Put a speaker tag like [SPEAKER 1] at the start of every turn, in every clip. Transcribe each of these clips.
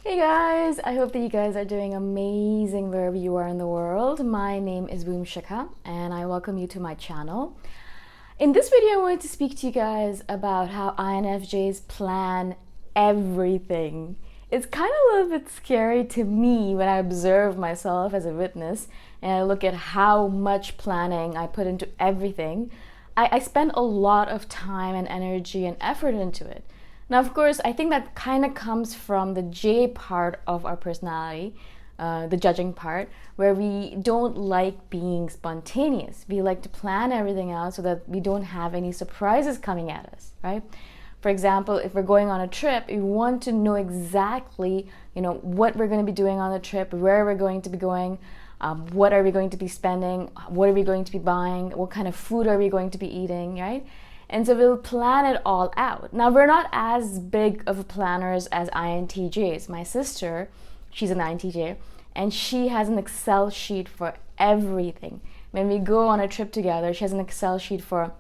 [SPEAKER 1] Hey guys, I hope that you guys are doing amazing wherever you are in the world. My name is Shikha and I welcome you to my channel. In this video, I wanted to speak to you guys about how INFJs plan everything. It's kind of a little bit scary to me when I observe myself as a witness and I look at how much planning I put into everything. I spend a lot of time and energy and effort into it. Now, of course, I think that kind of comes from the J part of our personality, the judging part, where we don't like being spontaneous. We like to plan everything out so that we don't have any surprises coming at us, right? For example, if we're going on a trip, we want to know exactly, what we're going to be doing on the trip, where we're going to be going, what are we going to be spending, what are we going to be buying, what kind of food are we going to be eating, right? And so we'll plan it all out. Now, we're not as big of planners as INTJs. My sister, she's an INTJ, and she has an Excel sheet for everything. When we go on a trip together, she has an Excel sheet for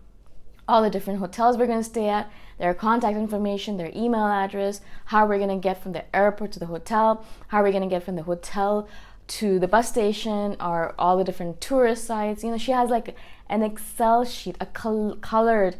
[SPEAKER 1] all the different hotels we're going to stay at, their contact information, their email address, how we're going to get from the airport to the hotel, how we're going to get from the hotel to the bus station, or all the different tourist sites. She has like an Excel sheet, a colored,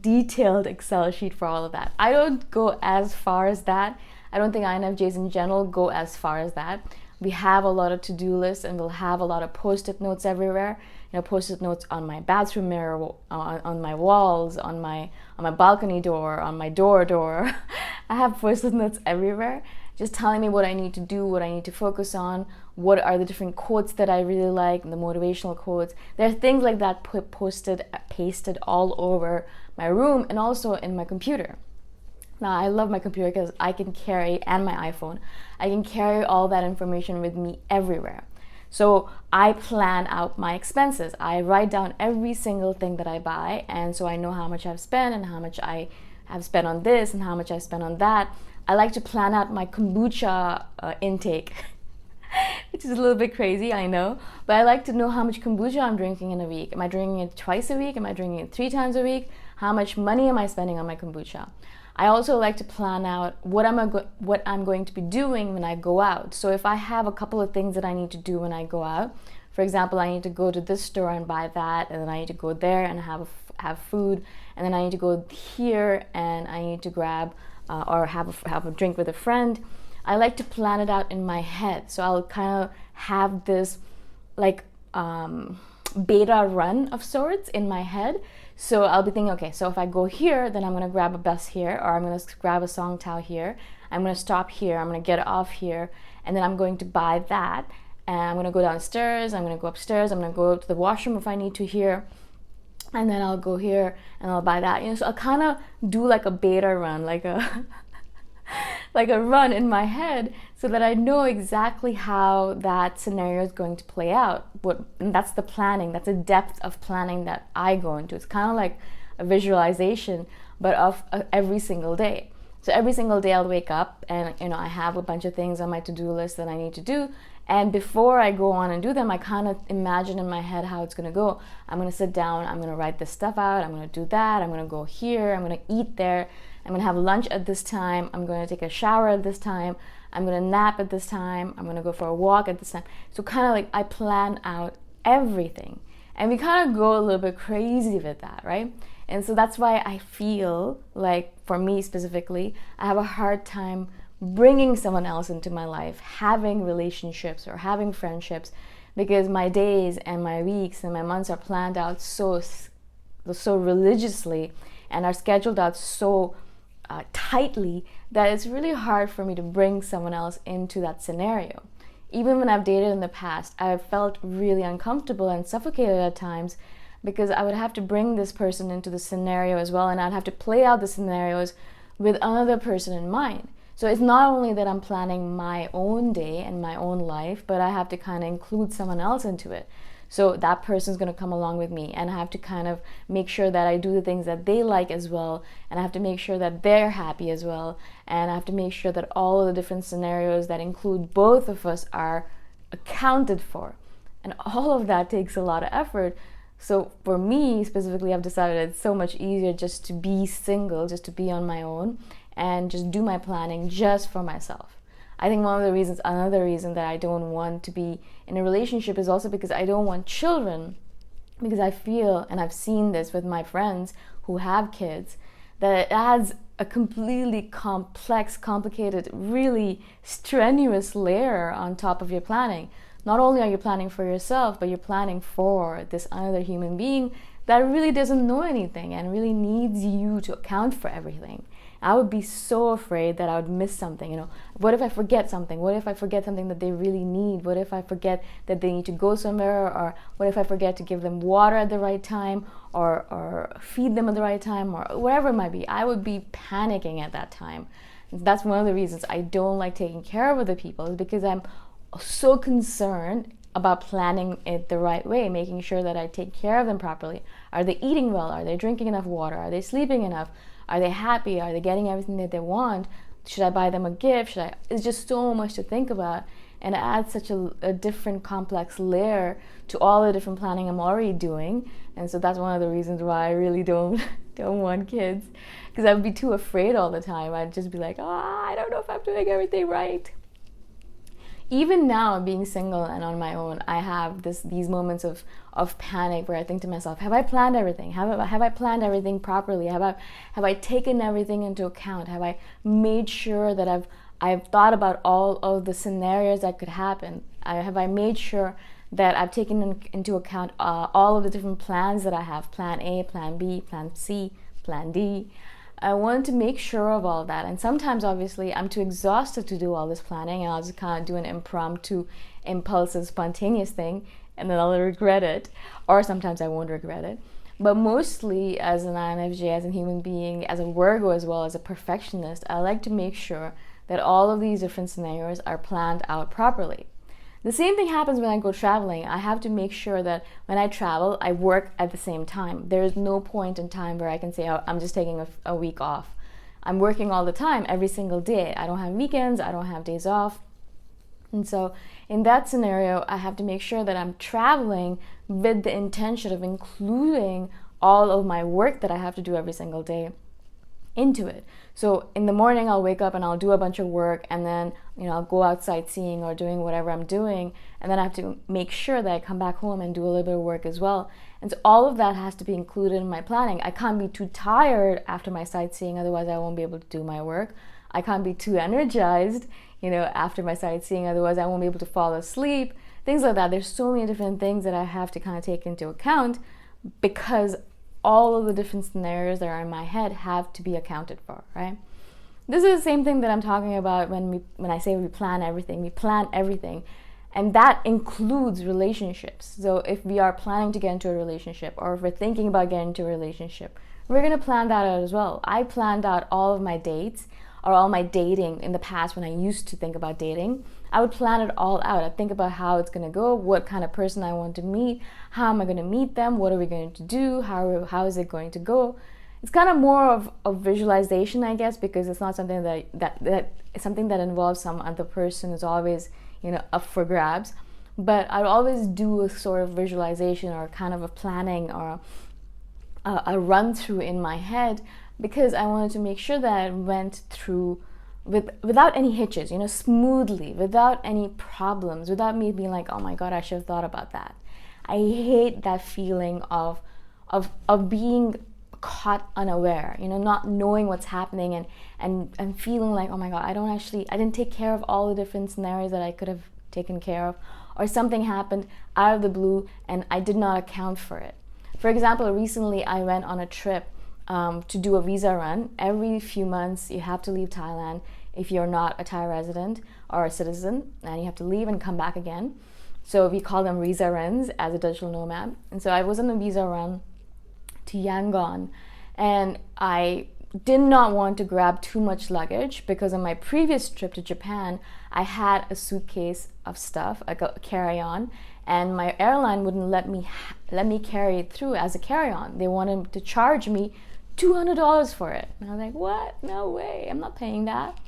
[SPEAKER 1] detailed Excel sheet for all of that. I don't go as far as that. I don't think INFJs in general go as far as that. We have a lot of to-do lists and we'll have a lot of post-it notes everywhere. Post-it notes on my bathroom mirror, on my walls, on my balcony door, on my door. I have post-it notes everywhere, just telling me what I need to do, what I need to focus on, what are the different quotes that I really like, the motivational quotes. There are things like that pasted all over my room and also in my computer. Now, I love my computer because I can carry, and my iPhone, I can carry all that information with me everywhere. So I plan out my expenses. I write down every single thing that I buy, and so I know how much I've spent and how much I have spent on this and how much I spent on that. I like to plan out my kombucha intake, which is a little bit crazy, I know, but I like to know how much kombucha I'm drinking in a week. Am I drinking it twice a week? Am I drinking it 3 times a week? How much money am I spending on my kombucha? I also like to plan out what I'm going to be doing when I go out. So if I have a couple of things that I need to do when I go out, for example, I need to go to this store and buy that, and then I need to go there and have food, and then I need to go here and I need to grab or have a drink with a friend. I like to plan it out in my head. So I'll kind of have this like beta run of sorts in my head. So I'll be thinking, okay, so if I go here, then I'm going to grab a bus here, or I'm going to grab a Songtao here. I'm going to stop here. I'm going to get off here. And then I'm going to buy that. And I'm going to go downstairs. I'm going to go upstairs. I'm going to go to the washroom if I need to here. And then I'll go here and I'll buy that. So I'll kind of do like a beta run, like a like a run in my head, so that I know exactly how that scenario is going to play out. And that's the planning. That's a depth of planning that I go into. It's kind of like a visualization, but of every single day. So every single day I'll wake up and I have a bunch of things on my to-do list that I need to do. And before I go on and do them, I kind of imagine in my head how it's going to go. I'm going to sit down, I'm going to write this stuff out, I'm going to do that, I'm going to go here, I'm going to eat there, I'm going to have lunch at this time, I'm going to take a shower at this time, I'm going to nap at this time, I'm going to go for a walk at this time. So kind of like I plan out everything. And we kind of go a little bit crazy with that, right? And so that's why I feel like, for me specifically, I have a hard time bringing someone else into my life, having relationships or having friendships, because my days and my weeks and my months are planned out so religiously and are scheduled out so tightly that it's really hard for me to bring someone else into that scenario. Even when I've dated in the past, I've felt really uncomfortable and suffocated at times because I would have to bring this person into the scenario as well, and I'd have to play out the scenarios with another person in mind. So it's not only that I'm planning my own day and my own life, but I have to kind of include someone else into it. So that person's going to come along with me, and I have to kind of make sure that I do the things that they like as well, and I have to make sure that they're happy as well, and I have to make sure that all of the different scenarios that include both of us are accounted for. And all of that takes a lot of effort. So for me specifically, I've decided it's so much easier just to be single, just to be on my own and just do my planning just for myself. I think another reason that I don't want to be in a relationship is also because I don't want children. Because I feel, and I've seen this with my friends who have kids, that it adds a completely complex, complicated, really strenuous layer on top of your planning. Not only are you planning for yourself, but you're planning for this other human being that really doesn't know anything and really needs you to account for everything. I would be so afraid that I would miss something. What if I forget something? What if I forget something that they really need? What if I forget that they need to go somewhere? Or what if I forget to give them water at the right time, or feed them at the right time, or whatever it might be? I would be panicking at that time. That's one of the reasons I don't like taking care of other people, is because I'm so concerned about planning it the right way, making sure that I take care of them properly. Are they eating well? Are they drinking enough water? Are they sleeping enough? Are they happy? Are they getting everything that they want? Should I buy them a gift? It's just so much to think about, and it adds such a different complex layer to all the different planning I'm already doing. And so that's one of the reasons why I really don't want kids, because I would be too afraid all the time. I'd just be like, I don't know if I'm doing everything right. Even now, being single and on my own, I have these moments of panic where I think to myself, have I planned everything? Have I planned everything properly? Have I taken everything into account? Have I made sure that I've thought about all of the scenarios that could happen? Have I made sure that I've taken into account all of the different plans that I have? Plan A, Plan B, Plan C, Plan D. I wanted to make sure of all that. And sometimes, obviously, I'm too exhausted to do all this planning, and I'll just kind of do an impromptu, impulsive, spontaneous thing, and then I'll regret it. Or sometimes I won't regret it. But mostly, as an INFJ, as a human being, as a Virgo, as well as a perfectionist, I like to make sure that all of these different scenarios are planned out properly. The same thing happens when I go traveling. I have to make sure that when I travel, I work at the same time. There is no point in time where I can say, I'm just taking a week off. I'm working all the time, every single day. I don't have weekends, I don't have days off. And so in that scenario, I have to make sure that I'm traveling with the intention of including all of my work that I have to do every single day into it. So in the morning, I'll wake up and I'll do a bunch of work, and then I'll go out sightseeing or doing whatever I'm doing, and then I have to make sure that I come back home and do a little bit of work as well. And so all of that has to be included in my planning. I can't be too tired after my sightseeing, otherwise I won't be able to do my work. I can't be too energized, after my sightseeing, otherwise I won't be able to fall asleep. Things like that. There's so many different things that I have to kind of take into account, because all of the different scenarios that are in my head have to be accounted for, right? This is the same thing that I'm talking about when I say we plan everything. We plan everything, and that includes relationships. So if we are planning to get into a relationship, or if we're thinking about getting into a relationship, we're going to plan that out as well. I planned out all of my dates, or all my dating in the past when I used to think about dating. I would plan it all out. I'd think about how it's going to go, what kind of person I want to meet, how am I going to meet them, what are we going to do, how is it going to go. It's kind of more of a visualization, I guess, because it's not something that something that involves some other person is always up for grabs. But I'd always do a sort of visualization, or kind of a planning, or a run through in my head, because I wanted to make sure that I went through without any hitches, smoothly, without any problems, without me being like, oh my God, I should have thought about that. I hate that feeling of being caught unaware, not knowing what's happening, and feeling like, oh my God, I didn't take care of all the different scenarios that I could have taken care of, or something happened out of the blue and I did not account for it. For example, recently I went on a trip to do a visa run. Every few months you have to leave Thailand if you're not a Thai resident or a citizen, and you have to leave and come back again. So we call them visa runs as a digital nomad. And so I was on a visa run to Yangon, and I did not want to grab too much luggage, because on my previous trip to Japan I had a suitcase of stuff, like a carry-on, and my airline wouldn't let me carry it through as a carry-on. They wanted to charge me $200 for it. And I was like, what? No way, I'm not paying that.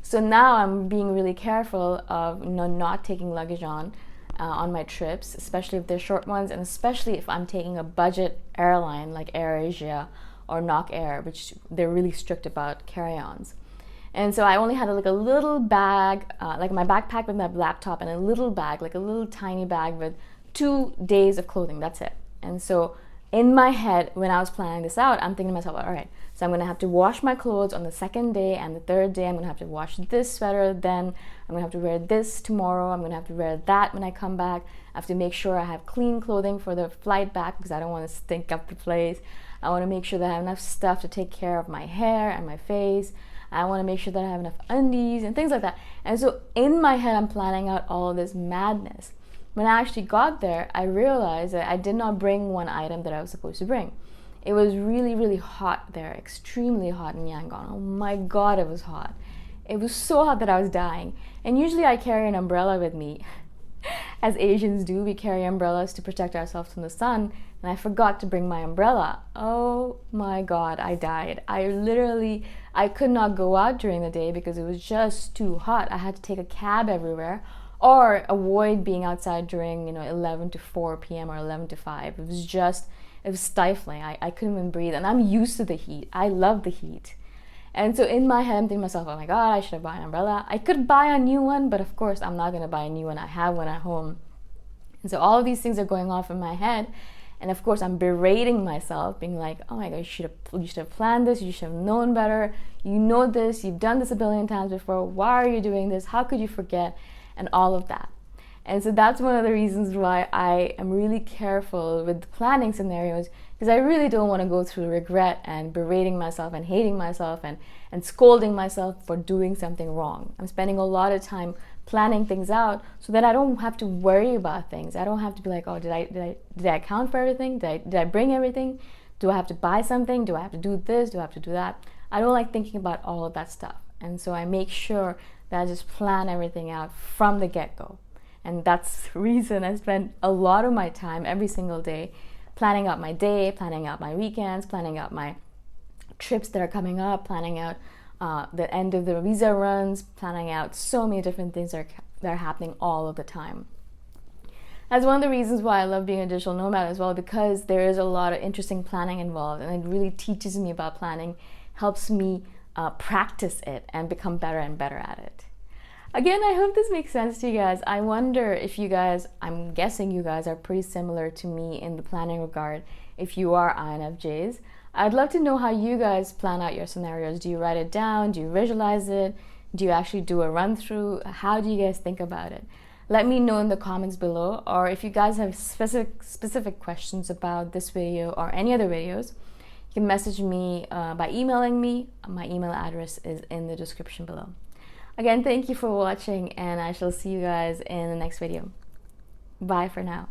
[SPEAKER 1] So now I'm being really careful of not taking luggage on my trips, especially if they're short ones, and especially if I'm taking a budget airline like AirAsia or Nok Air, which they're really strict about carry-ons. And so I only had like a little bag, like my backpack with my laptop, and a little bag, like a little tiny bag with 2 days of clothing. That's it. And so in my head, when I was planning this out, I'm thinking to myself, all right, so I'm going to have to wash my clothes on the second day, and the third day I'm going to have to wash this sweater, then I'm going to have to wear this tomorrow, I'm going to have to wear that when I come back. I have to make sure I have clean clothing for the flight back because I don't want to stink up the place. I want to make sure that I have enough stuff to take care of my hair and my face. I want to make sure that I have enough undies and things like that. And so in my head, I'm planning out all of this madness. When I actually got there, I realized that I did not bring one item that I was supposed to bring. It was really, really hot there, extremely hot in Yangon. Oh my God, it was hot. It was so hot that I was dying. And usually I carry an umbrella with me. As Asians do, we carry umbrellas to protect ourselves from the sun. And I forgot to bring my umbrella. Oh my God, I died. I could not go out during the day because it was just too hot. I had to take a cab everywhere or avoid being outside during 11 to 4 p.m. or 11 to 5. It was stifling. I couldn't even breathe. And I'm used to the heat. I love the heat. And so in my head, I'm thinking to myself, oh my God, I should have bought an umbrella. I could buy a new one, but of course I'm not going to buy a new one. I have one at home. And so all of these things are going off in my head. And of course I'm berating myself, being like, oh my God, you should have planned this. You should have known better. You know this. You've done this a billion times before. Why are you doing this? How could you forget? And all of that. And so that's one of the reasons why I am really careful with planning scenarios, because I really don't want to go through regret and berating myself and hating myself and scolding myself for doing something wrong. I'm spending a lot of time planning things out so that I don't have to worry about things. I don't have to be like, oh, did I account for everything? Did I bring everything? Do I have to buy something? Do I have to do this? Do I have to do that? I don't like thinking about all of that stuff. And so I make sure that I just plan everything out from the get-go. And that's the reason I spend a lot of my time every single day planning out my day, planning out my weekends, planning out my trips that are coming up, planning out the end of the visa runs, planning out so many different things that are happening all of the time. That's one of the reasons why I love being a digital nomad as well, because there is a lot of interesting planning involved, and it really teaches me about planning, helps me practice it and become better and better at it. Again, I hope this makes sense to you guys. I wonder if you guys, I'm guessing you guys are pretty similar to me in the planning regard if you are INFJs. I'd love to know how you guys plan out your scenarios. Do you write it down? Do you visualize it? Do you actually do a run through? How do you guys think about it? Let me know in the comments below, or if you guys have specific questions about this video or any other videos, you can message me by emailing me. My email address is in the description below. Again, thank you for watching, and I shall see you guys in the next video. Bye for now.